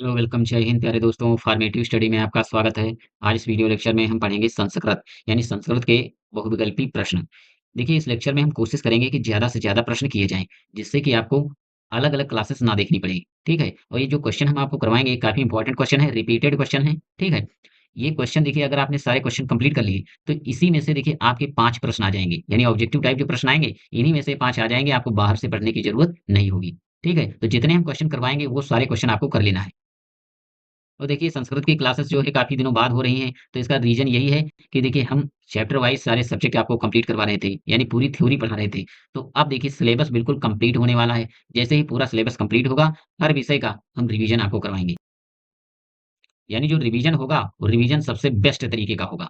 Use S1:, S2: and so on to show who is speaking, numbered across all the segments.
S1: Hello, welcome, जय हिंद प्यारे दोस्तों। फॉर्मेटिव स्टडी में आपका स्वागत है। आज इस वीडियो लेक्चर में हम पढ़ेंगे संस्कृत, यानी संस्कृत के बहुविकल्पी प्रश्न। देखिए, इस लेक्चर में हम कोशिश करेंगे कि ज़्यादा से ज़्यादा प्रश्न किए जाएँ, जिससे कि आपको अलग-अलग क्लासेस ना देखनी पड़े, ठीक है? और ये जो क्वेश्चन हम आपको करवाएँगे, काफ़ी इंपॉर्टेंट क्वेश्चन है, रिपीटेड क्वेश्चन है, ठीक है? ये क्वेश्चन देखिए, अगर आपने सारे क्वेश्चन कंप्लीट कर लिए, तो इसी में से देखिए आपके 5 प्रश्न आ जाएँगे, यानी ऑब्जेक्टिव टाइप जो प्रश्न आएँगे, इन्हीं में से 5 आ जाएँगे, आपको बाहर से पढ़ने की ज़रूरत नहीं होगी, ठीक है? तो जितने हम क्वेश्चन करवाएँगे, वो सारे क्वेश्चन आपको कर लेना है। और देखिए संस्कृत की क्लासेस जो है काफ़ी दिनों बाद हो रही हैं, तो इसका रीज़न यही है कि देखिए हम चैप्टर वाइज़ सारे सब्जेक्ट आपको कंप्लीट करवा रहे थे, यानी पूरी थ्योरी पढ़ा रहे थे। तो अब देखिए सिलेबस बिल्कुल कंप्लीट होने वाला है। जैसे ही पूरा सिलेबस कंप्लीट होगा, हर विषय का हम रिवीजन आपको करवाएँगे। यानी जो रिवीजन होगा, वो रिवीजन सबसे बेस्ट तरीके का होगा।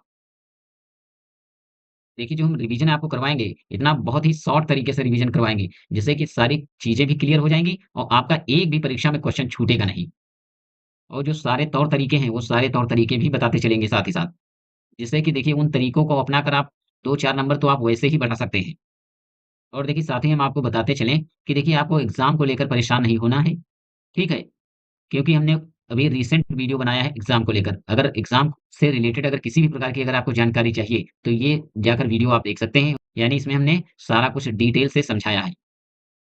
S1: देखिए जो हम रिवीजन आपको करवाएँगे, इतना बहुत ही शॉर्ट तरीके से रिवीजन करवाएँगे, जिससे कि सारी चीज़ें भी क्लियर हो जाएँगी और आपका एक भी परीक्षा में क्वेश्चन छूटेगा नहीं। और जो सारे तौर तरीके हैं, वो सारे तौर तरीके भी बताते चलेंगे साथ ही साथ। जिससे कि देखिए उन तरीकों को अपनाकर आप 2-4 नंबर तो आप वैसे ही बढ़ा सकते हैं। और देखिए साथ ही हम आपको बताते चलें कि देखिए आपको एग्ज़ाम को लेकर परेशान नहीं होना है, ठीक है? क्योंकि हमने अभी रिसेंट वीडियो बनाया है एग्ज़ाम को लेकर। अगर एग्ज़ाम से रिलेटेड अगर किसी भी प्रकार की अगर आपको जानकारी चाहिए, तो ये जाकर वीडियो आप देख सकते हैं। यानी इसमें हमने सारा कुछ डिटेल से समझाया है।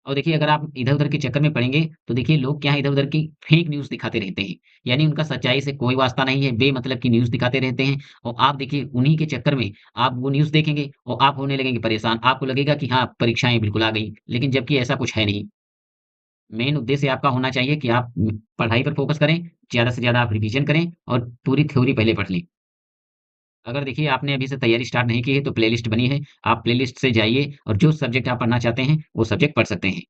S1: और देखिए अगर आप इधर-उधर के चक्कर में पड़ेंगे, तो देखिए लोग क्या है इधर-उधर की फेक न्यूज़ दिखाते रहते हैं। यानी उनका सच्चाई से कोई वास्ता नहीं है, बेमतलब की न्यूज़ दिखाते रहते हैं और आप देखिए उन्हीं के चक्कर में आप वो न्यूज़ देखेंगे और आप होने लगेंगे परेशान। आपको लगेगा कि हाँ, परीक्षाएँ बिल्कुल आ गई, लेकिन जबकि ऐसा कुछ है नहीं। मेन उद्देश्य आपका होना चाहिए कि आप पढ़ाई पर फ़ोकस करें, ज़्यादा से ज़्यादा आप रिवीज़न करें और पूरी थ्योरी पहले पढ़ लें। अगर देखिए आपने अभी से तैयारी स्टार्ट नहीं की है, तो प्लेलिस्ट बनी है, आप प्लेलिस्ट से जाइए और जो सब्जेक्ट आप पढ़ना चाहते हैं, वो सब्जेक्ट पढ़ सकते हैं।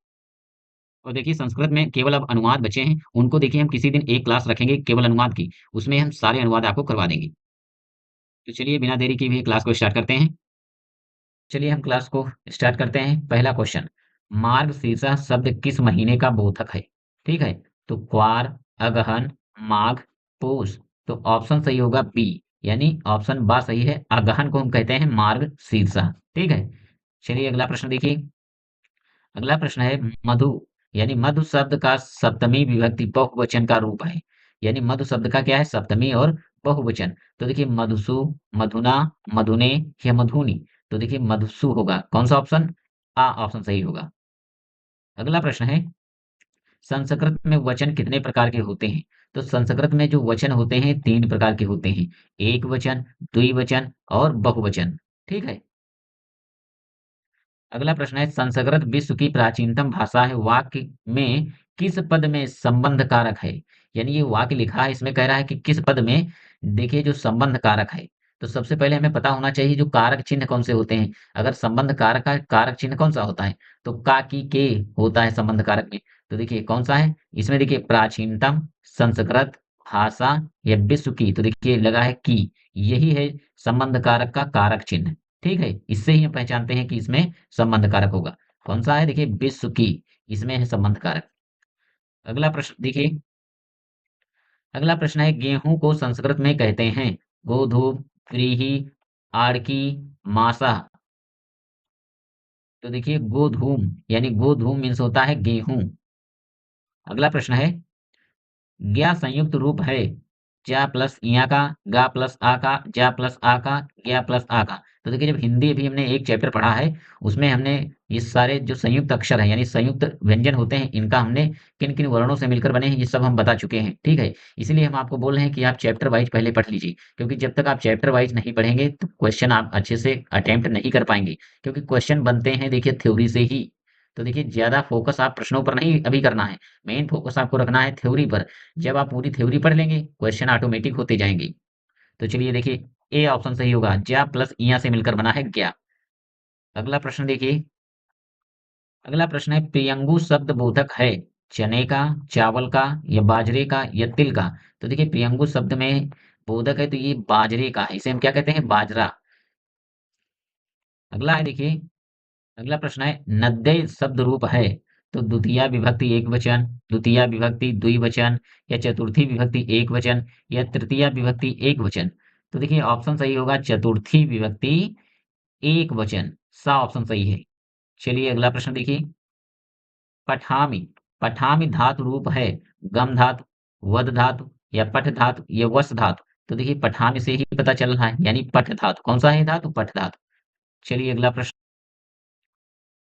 S1: और देखिए संस्कृत में केवल अब अनुवाद बचे हैं, उनको देखिए हम किसी दिन एक क्लास रखेंगे केवल अनुवाद की, उसमें हम सारे अनुवाद आपको करवा देंगे। तो चलिए बिना देरी किए हुए क्लास को स्टार्ट करते हैं। चलिए हम क्लास को स्टार्ट करते हैं। पहला क्वेश्चन, मार्गशीर्ष शब्द किस महीने का बोधक है? ठीक है, तो क्वार, अगहन, माघ, पूस। तो ऑप्शन सही होगा बी, यानी ऑप्शन बा सही है। अगहन को हम कहते हैं मार्गशीर्ष, ठीक है। चलिए अगला प्रश्न देखिए। अगला प्रश्न है मधु, यानी मधु शब्द का सप्तमी विभक्ति बहुवचन का रूप है। यानी मधु शब्द का क्या है? सप्तमी और बहुवचन। तो देखिए मधुसु, मधुना, मधुने या मधुनी। तो देखिए मधुसु होगा। कौन सा ऑप्शन? आ ऑप्शन सही होगा। अगला प्रश्न है संस्कृत में वचन कितने प्रकार के होते हैं? तो संस्कृत में जो वचन होते हैं 3 प्रकार के होते हैं। एक वचन, द्विवचन और बहुवचन। ठीक है? अगला प्रश्न है संस्कृत विश्व की प्राचीनतम भाषा है, वाक्य में किस पद में संबंध कारक है? यानी ये वाक्य लिखा है, इसमें कह रहा है कि किस पद में, देखिए जो संबंध कारक है। तो सबसे पहले हमें पता होना चाहिए जो कारक चिन्ह कौन से होते हैं। अगर संबंध कारक का कारक चिन्ह कौन सा होता है? तो का, की, के होता है संबंध कारक में। तो देखिए कौन सा है? इसमें देखिए प्राचीनतम, संस्कृत, भाषा या विश्व की। तो देखिए लगा है की, यही है संबंध कारक का कारक चिन्ह। ठीक है? इससे ही हम पहचानते हैं कि इसमें संबंध कारक होगा। कौन सा है? देखिए विश्व की, इसमें है संबंध कारक। अगला प्रश्न देखिए, अगला प्रश्न है गेहूं को संस्कृत में कहते हैं गोधूम, व्रीहि, आड़की, मासा। तो देखिए गोधूम, यानी गोधूम मीन्स होता है गेहूं। अगला प्रश्न है ज्ञा संयुक्त रूप है ज्या प्लस इया का, गा प्लस आ का, ज्या प्लस आ का, ज्ञा प्लस आ का। तो देखिए जब हिंदी अभी हमने एक चैप्टर पढ़ा है, उसमें हमने ये सारे जो संयुक्त अक्षर हैं यानी संयुक्त व्यंजन होते हैं, इनका हमने किन किन वर्णों से मिलकर बने हैं ये सब हम बता चुके हैं, ठीक है। इसीलिए हम आपको बोल रहे हैं कि आप चैप्टर वाइज पहले पढ़ लीजिए, क्योंकि जब तक आप चैप्टर वाइज नहीं पढ़ेंगे तो क्वेश्चन आप अच्छे से अटेम्प्ट नहीं कर पाएंगे, क्योंकि क्वेश्चन बनते हैं देखिए थ्योरी से ही। तो देखिए ज्यादा फोकस आप प्रश्नों पर नहीं अभी करना है, मेन फोकस आपको रखना है थ्योरी पर। जब आप पूरी थ्योरी पढ़ लेंगे, क्वेश्चन ऑटोमेटिक होते जाएँगे। तो चलिए देखिए, ए ऑप्शन सही होगा, ज्या प्लस इया से मिलकर बना है ज्ञा। अगला प्रश्न देखिए, अगला प्रश्न है प्रियंगु शब्द बोधक है, चने का, चावल का या बाजरे का या तिल का? तो देखिए प्रियंगु शब्द में बोधक है तो ये बाजरे का है, इसे हम क्या कहते हैं? बाजरा। अगला है देखिए, अगला प्रश्न है नद्य शब्द रूप है, तो द्वितीया विभक्ति एकवचन, द्वितीया विभक्ति द्विवचन या चतुर्थी विभक्ति एकवचन या तृतीया विभक्ति एकवचन। तो देखिए ऑप्शन सही होगा चतुर्थी विभक्ति एकवचन, सा ऑप्शन सही है। चलिए अगला प्रश्न देखिए, पठामी, पठामी धातु रूप है गम धातु, वद धातु या पठ धातु या वस धातु। तो देखिए पठान से ही पता चल रहा है, यानी पठ धातु। कौन सा है धातु? पठ धातु। चलिए अगला प्रश्न।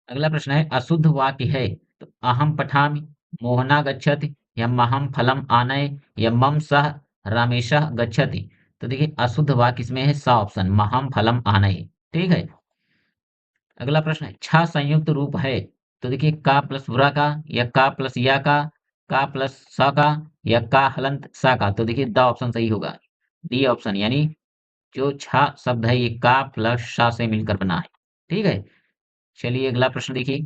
S1: अगला प्रश्न है अशुद्ध वाक्य है तो अहम पठामि, मोहना गच्छति या महम फलम आनय या मम सह रामेशः गच्छति। तो देखिए अशुद्ध वाक्य इसमें है सा ऑप्शन, महम फलम आनय। ठीक है। अगला प्रश्न है छह संयुक्त रूप है तो देखिए का प्लस बुरा का या का प्लस या का प्लस सा का या का हलंत सा का। तो देखिए द ऑप्शन सही होगा, डी ऑप्शन, यानी जो छह शब्द है ये का प्लस सा से मिलकर बना है। ठीक है। चलिए अगला प्रश्न देखिए।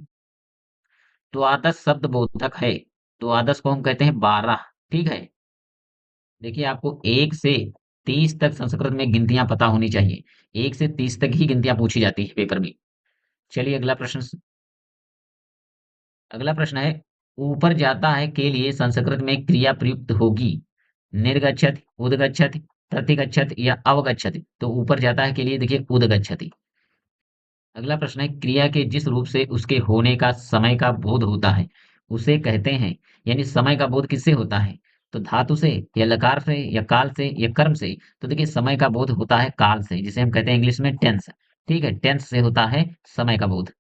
S1: द्वादश शब्द बोधक है। द्वादश को हम कहते हैं 12। ठीक है। देखिए आपको 1 से 30 तक संस्कृत में गिनतियां पता होनी चाहिए। 1 से 30 तक ही गिनतियां पूछी जाती है पेपर में। चलिए अगला प्रश्न है ऊपर जाता है के लिए संस्कृत में क्रिया प्रयुक्त होगी। निर्गच्छति, उदगच्छति, प्रतिगच्छति या अवगच्छति। तो ऊपर जाता है के लिए देखिए उदगच्छति। अगला प्रश्न है क्रिया के जिस रूप से उसके होने का समय का बोध होता है उसे कहते हैं, यानी समय का बोध किससे होता है? तो धातु से या लकार से या काल से या कर्म से। तो देखिए समय का बोध होता है काल से, जिसे हम कहते हैं इंग्लिश में टेंस। ठीक है, टेंस से होता है समय का बोध।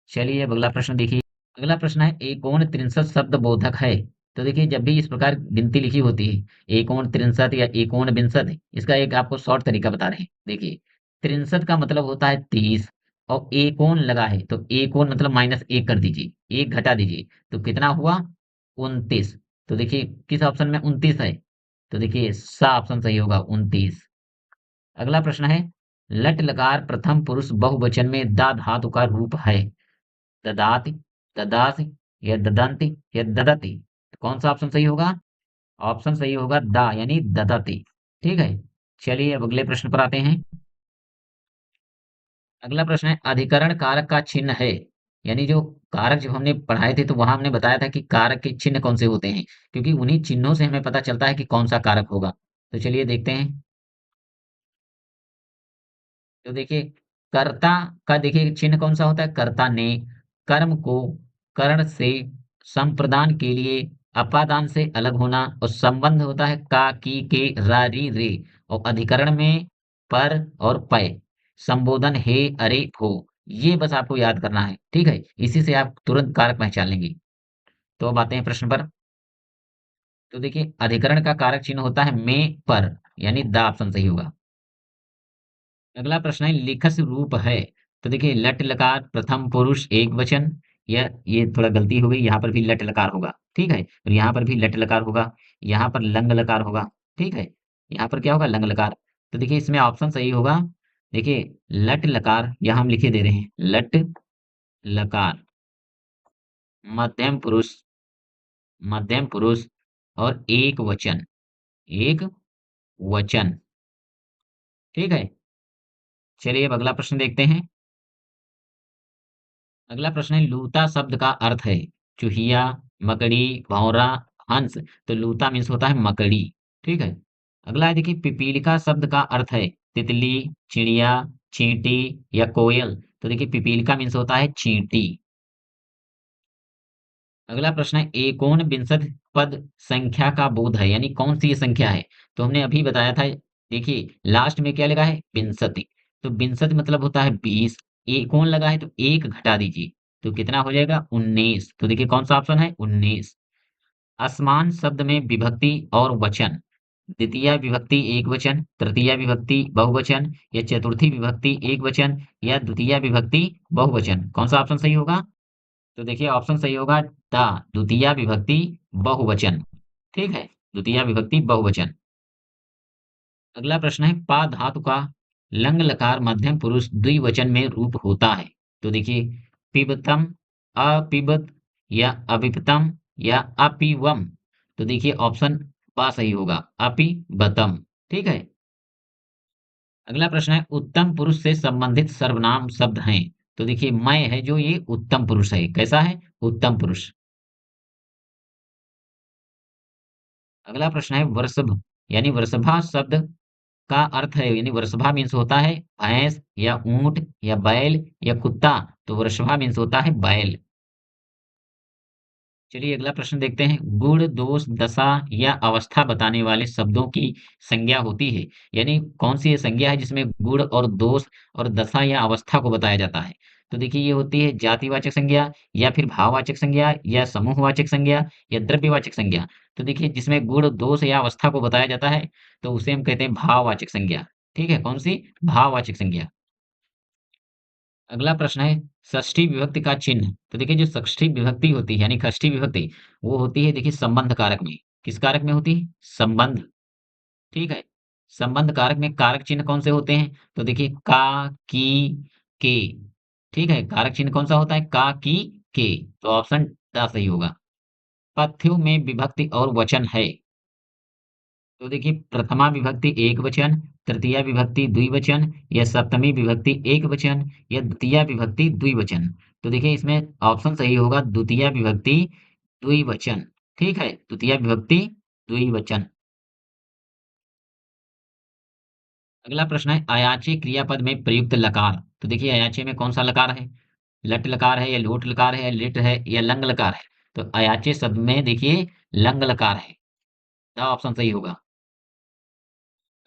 S1: चलिए अब अगला प्रश्न देखिए। अगला प्रश्न है एकोन त्रिंसठ शब्द बोधक है। तो देखिए जब भी इस प्रकार गिनती लिखी होती है, एकोन त्रिंसठ या एकोन विंशति, इसका एक आपको शॉर्ट तरीका बता रहे हैं। देखिए त्रिंसठ का मतलब होता है 30, और एकोन लगा है तो एकोन मतलब -1 कर दीजिए, 1 घटा दीजिए, तो कितना हुआ? 29। तो देखिए किस ऑप्शन में 29 है? तो देखिए सा ऑप्शन सही होगा, 29। अगला प्रश्न है लट लकार प्रथम पुरुष बहुवचन में दा धातु का रूप है। ददाति, ददासि या ददंति या ददति। तो कौन सा ऑप्शन सही होगा? ऑप्शन सही होगा दा, यानी ददति। ठीक है। चलिए अब अगले प्रश्न पर आते हैं। अगला प्रश्न है अधिकरण कारक का चिन्ह है। यानी जो कारक जब हमने पढ़ाए थे तो वहां हमने बताया था कि कारक के चिन्ह कौन से होते हैं, क्योंकि उन्हीं चिन्हों से हमें पता चलता है कि कौन सा कारक होगा। तो चलिए देखते हैं। तो देखिए कर्ता का देखिए चिन्ह कौन सा होता है? कर्ता ने कर्म को कर्ण से संप्रदान के लिए अपादान से अलग होना, और संबंध होता है का की के रा री रे, और अधिकरण में पर और पय, संबोधन हे अरे हो। ये बस आपको याद करना है। ठीक है, इसी से आप तुरंत कारक पहचान लेंगे। तो अब आते हैं प्रश्न पर। तो देखिए अधिकरण का कारक चिन्ह होता है में पर, यानी द ऑप्शन सही होगा। अगला प्रश्न है लिखस रूप है। तो देखिए लट लकार प्रथम पुरुष एक वचन, या ये थोड़ा गलती हो गई, यहाँ पर भी लट लकार होगा। ठीक है, और यहाँ पर भी लट लकार होगा। यहाँ पर लंग लकार होगा। ठीक है, यहाँ पर क्या होगा? लंग लकार। तो देखिए इसमें ऑप्शन सही होगा। देखिए लट लकार यहाँ हम लिखे दे रहे हैं, लट लकार मध्यम पुरुष, मध्यम पुरुष और एक वचन, एक वचन। ठीक है। चलिए अब अगला प्रश्न देखते हैं। अगला प्रश्न है लूता शब्द का अर्थ है चूहिया, मकड़ी, भौरा, हंस। तो लूता मीन्स होता है मकड़ी। ठीक है। अगला है देखिए पिपीलिका शब्द का अर्थ है तितली, चिड़िया, चींटी या कोयल। तो देखिए पिपीलिका मीन्स होता है चींटी। अगला प्रश्न है एकोन विंशति पद संख्या का बोध है, यानी कौन सी ये संख्या है? तो हमने अभी बताया था। देखिए लास्ट में क्या लगा है? विंशति। तो विंशति मतलब होता है 20। एकोन लगा है तो एक घटा दीजिए, तो कितना हो जाएगा? 19। तो देखिए कौन सा ऑप्शन है? 19। असमान शब्द में विभक्ति और वचन, द्वितीय विभक्ति एक वचन, तृतीय विभक्ति बहुवचन या चतुर्थी विभक्ति एक वचन या द्वितीय विभक्ति बहुवचन। कौन सा ऑप्शन सही होगा? तो देखिए ऑप्शन सही होगा द, द्वितीया विभक्ति बहुवचन। ठीक है, द्वितीया विभक्ति बहुवचन। अगला प्रश्न है पा धातु का लंग लकार मध्यम पुरुष द्विवचन में रूप होता है। तो देखिए पिबतम, अपिबत या अपिबतम या अपिवम। तो देखिए ऑप्शन बा सही होगा, अपिबतम। ठीक है। अगला प्रश्न है उत्तम पुरुष से संबंधित सर्वनाम शब्द हैं। तो देखिए मैं है जो ये उत्तम पुरुष है, कैसा है? उत्तम पुरुष। अगला प्रश्न है वृषभ, यानी वृषभा शब्द का अर्थ है, यानी वृषभा मीन्स होता है भैंस या ऊंट या बैल या कुत्ता। तो वृषभा मीन्स होता है बैल। चलिए अगला प्रश्न देखते हैं। गुण, दोष, दशा या अवस्था बताने वाले शब्दों की संज्ञा होती है। यानी कौन-सी ये संज्ञा है जिसमें गुण और दोष और दशा या अवस्था को बताया जाता है? तो देखिए ये होती है जातिवाचक संज्ञा या फिर भाववाचक संज्ञा या समूहवाचक संज्ञा या द्रव्यवाचक संज्ञा। तो देखिए जिसमें गुण, दोष या अवस्था को बताया जाता है, तो उसे हम कहते हैं भाववाचक संज्ञा। ठीक है? कौन-सी? भाववाचक संज्ञा। अगला प्रश्न है षष्ठी विभक्ति का चिन्ह। तो देखिए जो षष्ठी विभक्ति होती है यानी षष्ठी विभक्ति वो होती है देखिए संबंध कारक में। किस कारक में होती है? संबंध। ठीक है? संबंध कारक में कारक चिन्ह कौन से होते हैं? तो देखिए का, की, के। ठीक है? कारक चिन्ह कौन सा होता है? का, की, के। तो ऑप्शन ड सही होगा। पथ्यों में विभक्ति और वचन है। तो देखिए प्रथमा विभक्ति एकवचन, तृतीया विभक्ति द्विवचन या सप्तमी विभक्ति एकवचन या द्वितीया विभक्ति द्विवचन। तो देखिए इसमें ऑप्शन सही होगा द्वितीया विभक्ति द्विवचन। ठीक है? द्वितीया विभक्ति द्विवचन। अगला प्रश्न है अयाची क्रियापद में प्रयुक्त लकार। तो देखिए अयाची में कौन सा लकार है? लट लकार है या लोट लकार है या लिट है या लंग लकार है? तो अयाची शब्द में देखिए लंग लकार है। द ऑप्शन सही होगा।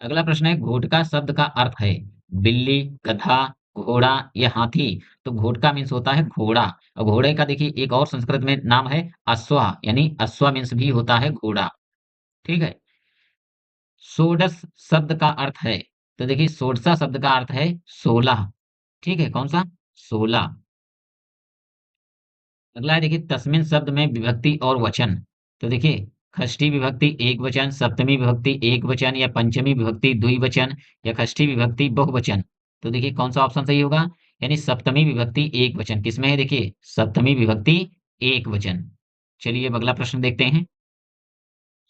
S1: अगला प्रश्न है घोटका शब्द का अर्थ है बिल्ली, गधा, घोड़ा या हाथी। तो घोटका मीन्स होता है घोड़ा और घोड़े का देखिए एक और संस्कृत में नाम है अश्वा यानी अश्वा मीन्स भी होता है घोड़ा। ठीक है? षोडश शब्द का अर्थ है तो देखिए षोडशा शब्द का अर्थ है 16। ठीक है? कौन सा? 16। अगला है देखिए तस्मिन शब्द में विभक्ति और वचन। तो देखिए षष्ठी विभक्ति एक वचन, सप्तमी विभक्ति एक वचन या पंचमी विभक्ति द्विवचन या षष्ठी विभक्ति बहुवचन। तो देखिए कौन सा ऑप्शन सही होगा? यानी सप्तमी विभक्ति एक वचन किसमें है देखिए सप्तमी विभक्ति एक वचन। चलिए अब अगला प्रश्न देखते हैं।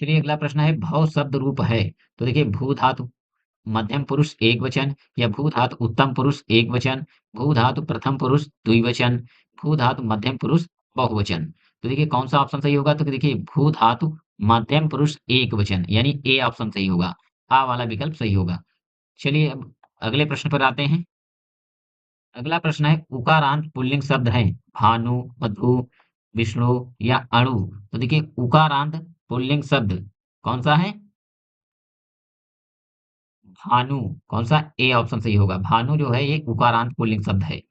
S1: चलिए अगला प्रश्न है भव शब्द रूप है। तो देखिए भू धातु, मध्यम पुरुष एक वचन या भू धातु उत्तम पुरुष एक वचन, भू धातु प्रथम पुरुष द्विवचन, भू धातु मध्यम पुरुष बहुवचन। तो देखिए कौन सा ऑप्शन सही होगा? तो देखिए भू धातु मध्यम पुरुष एक वचन यानी ए ऑप्शन सही होगा। आ वाला विकल्प सही होगा। चलिए अब अगले प्रश्न पर आते हैं। अगला प्रश्न है उकारांत पुल्लिंग शब्द है भानु, मधु, विष्णु या अणु। तो देखिए उकारांत पुल्लिंग शब्द कौन सा है? भानु। कौन सा? ए ऑप्शन सही होगा। भानु जो है ये उकारांत पुल्लिंग शब्द है।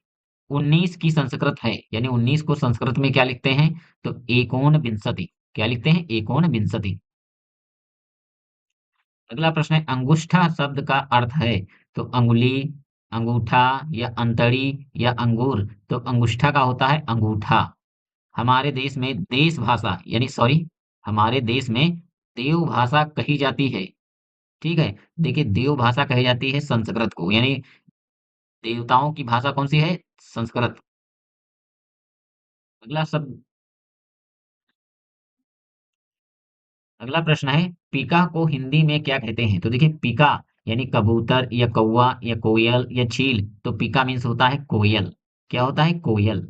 S1: 19 की संस्कृत है यानी 19 को संस्कृत में क्या लिखते हैं? तो एकोनविंशति। क्या लिखते हैं? एकोनविंशति। अगला प्रश्न है अंगुष्ठा शब्द का अर्थ है तो अंगुली, अंगूठा या अंतड़ी या अंगूर। तो अंगुष्ठा का होता है अंगूठा। हमारे देश में देश भाषा यानी सॉरी हमारे देश में देव भाषा कही जाती है। ठीक है? देखिए देव भाषा कही जाती है संस्कृत को यानी देवताओं की भाषा कौन-सी है? संस्कृत। अगला शब्द अगला प्रश्न है पीका को हिंदी में क्या कहते हैं? तो देखिए पीका यानी कबूतर या कौवा या कोयल या चील। तो पीका मीन्स होता है कोयल। क्या होता है? कोयल।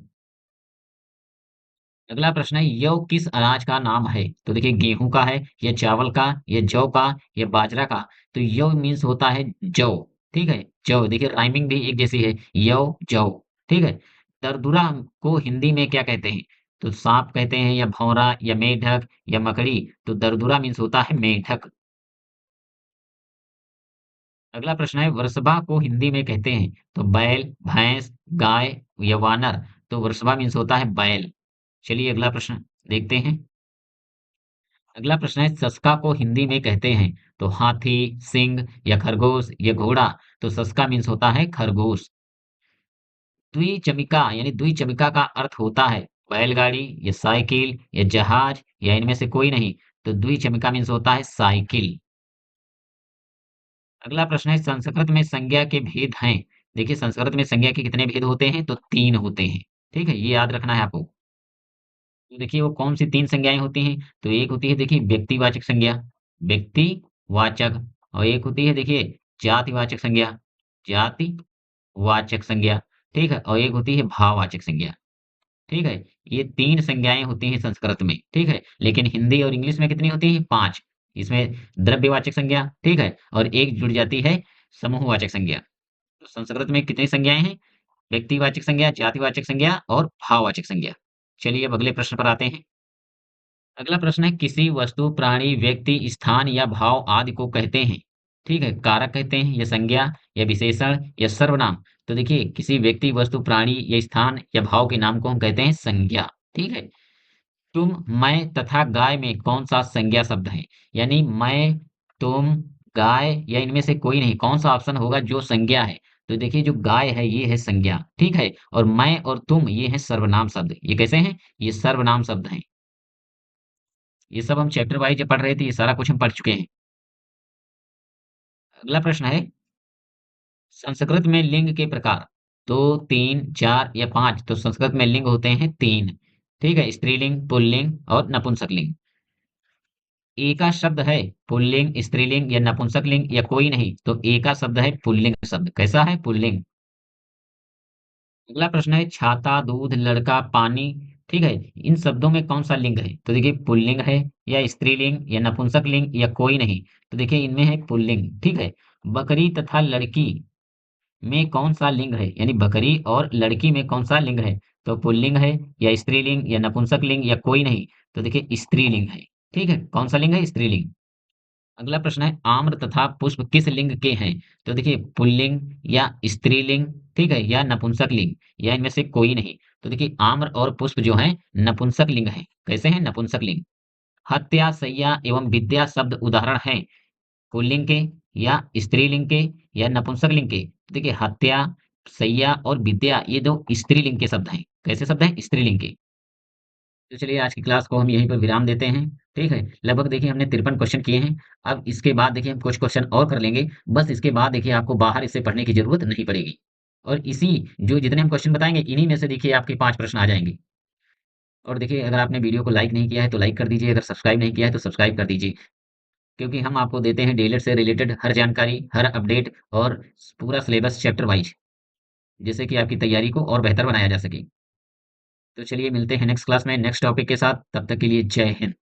S1: अगला प्रश्न है यौ किस अनाज का नाम है? तो देखिए गेहूं का है या चावल का या जौ का या बाजरा का। तो यौ मीन्स होता है जौ। ठीक है? जौ देखिए राइमिंग भी एक जैसी है यौ जौ। ठीक है? दरदुरा को हिंदी में क्या कहते हैं? तो सांप कहते हैं या भौरा या मेढक या मकड़ी। तो दरदुरा मीन्स होता है मेढक। अगला प्रश्न है वर्षभा को हिंदी में कहते हैं तो बैल, भैंस, गाय या वानर। तो वर्षभा मीन्स होता है बैल। चलिए अगला प्रश्न देखते हैं। अगला प्रश्न है सस्का को हिंदी में कहते हैं तो हाथी, सिंह या खरगोश या घोड़ा। तो सस्का मीन्स होता है खरगोश। द्विचमिका यानी द्विचमिका का अर्थ होता है बैलगाड़ी या साइकिल या जहाज या इनमें से कोई नहीं। तो द्विचमिका मीन्स होता है साइकिल। अगला प्रश्न है संस्कृत में संज्ञा के भेद हैं। देखिए संस्कृत में संज्ञा के कितने भेद होते हैं? तो 3 होते हैं। ठीक है? ये याद रखना है आपको। तो देखिए वो कौन सी 3 संज्ञाएँ होती हैं? तो एक होती है देखिए व्यक्तिवाचक संज्ञा, व्यक्तिवाचक और एक होती है देखिए जातिवाचक संज्ञा, जातिवाचक संज्ञा। ठीक है? और एक होती है भाववाचक संज्ञा। ठीक है? ये 3 संज्ञाएँ होती हैं संस्कृत में। ठीक है? लेकिन हिंदी और इंग्लिश में कितनी होती हैं? 5। इसमें द्रव्यवाचक संज्ञा, ठीक है? और एक जुड़ जाती है समूहवाचक संज्ञा। तो संस्कृत में कितनी संज्ञाएँ हैं? व्यक्तिवाचक संज्ञा, जातिवाचक संज्ञा और भाववाचक संज्ञा। चलिए अब अगले प्रश्न पर आते हैं। अगला प्रश्न है किसी वस्तु, प्राणी, व्यक्ति, स्थान या भाव आदि को कहते हैं। ठीक है, कारक कहते हैं या संज्ञा या विशेषण या सर्वनाम। तो देखिए किसी व्यक्ति, वस्तु, प्राणी या स्थान या भाव के नाम को हम कहते हैं संज्ञा। ठीक है। तुम, मैं तथा गाय में कौन-सा संज्ञा शब्द है? यानी मैं, तुम, गाय या इनमें से कोई नहीं, कौन-सा ऑप्शन होगा जो संज्ञा है? तो देखिए जो गाय है ये है संज्ञा, ठीक है? और मैं और तुम ये हैं सर्वनाम शब्द। ये कैसे हैं? ये सर्वनाम शब्द हैं। ये सब हम चैप्टर वाइज़ जब पढ़ रहे थे, ये सारा कुछ हम पढ़ चुके हैं। अगला प्रश्न है संस्कृत में लिंग के प्रकार 2, 3, 4 या 5। तो संस्कृत में लिंग होते हैं 3। ठीक है? स्त्रीलिंग, पुल्लिंग और नपुंसकलिंग। एका शब्द है पुल्लिंग, स्त्रीलिंग या नपुंसकलिंग या कोई नहीं, तो एका शब्द है पुल्लिंग शब्द। कैसा है? पुल्लिंग। अगला प्रश्न है छाता, दूध, लड़का, पानी, ठीक है? इन शब्दों में कौन सा लिंग है? तो देखिए पुल्लिंग है या स्त्रीलिंग या नपुंसकलिंग या कोई नहीं। तो देखिए इनमें है पुल्लिंग, ठीक है? बकरी तथा लड़की में कौन सा लिंग है? यानी बकरी और लड़की में कौन सा लिंग है? तो पुल्लिंग है या स्त्रीलिंग या नपुंसकलिंग या कोई नहीं। तो देखिए स्त्रीलिंग है। ठीक है? कौन सा लिंग है? स्त्रीलिंग। अगला प्रश्न है आम्र तथा पुष्प किस लिंग के हैं? तो देखिए पुल्लिंग या स्त्रीलिंग, ठीक है? या नपुंसकलिंग या इनमें से कोई नहीं। तो देखिए आम्र और पुष्प जो हैं नपुंसक लिंग हैं। कैसे हैं? नपुंसक लिंग। हत्या, शैया एवं विद्या शब्द उदाहरण हैं पुल्लिंग के या स्त्रीलिंग के या नपुंसक लिंग के। देखिए हत्या, शैया और विद्या ये 2 स्त्रीलिंग के शब्द हैं। कैसे शब्द हैं? स्त्रीलिंग के। तो चलिए आज की क्लास को हम यहीं पर विराम देते हैं, ठीक है? लगभग देखिए हमने 53 क्वेश्चन किए हैं। अब इसके बाद देखिए हम कुछ क्वेश्चन और कर लेंगे। बस इसके बाद देखिए आपको बाहर इससे पढ़ने की ज़रूरत नहीं पड़ेगी। और इसी जो जितने हम क्वेश्चन बताएँगे इन्हीं में से देखिए आपके 5 प्रश्न आ जाएँगे। और देखिए अगर आपने वीडियो को लाइक नहीं किया है तो लाइक कर दीजिए, अगर सब्सक्राइब नहीं किया है तो सब्सक्राइब कर दीजिए। क्योंकि हम आपको देते हैं डीएलएड से रिलेटेड हर जानकारी, हर अपडेट और पूरा सिलेबस चैप्टर वाइज़, जिससे कि आपकी तैयारी को और बेहतर बनाया जा सके। तो चलिए मिलते हैं नेक्स्ट क्लास में नेक्स्ट टॉपिक के साथ, तब तक के लिए जय हिंद।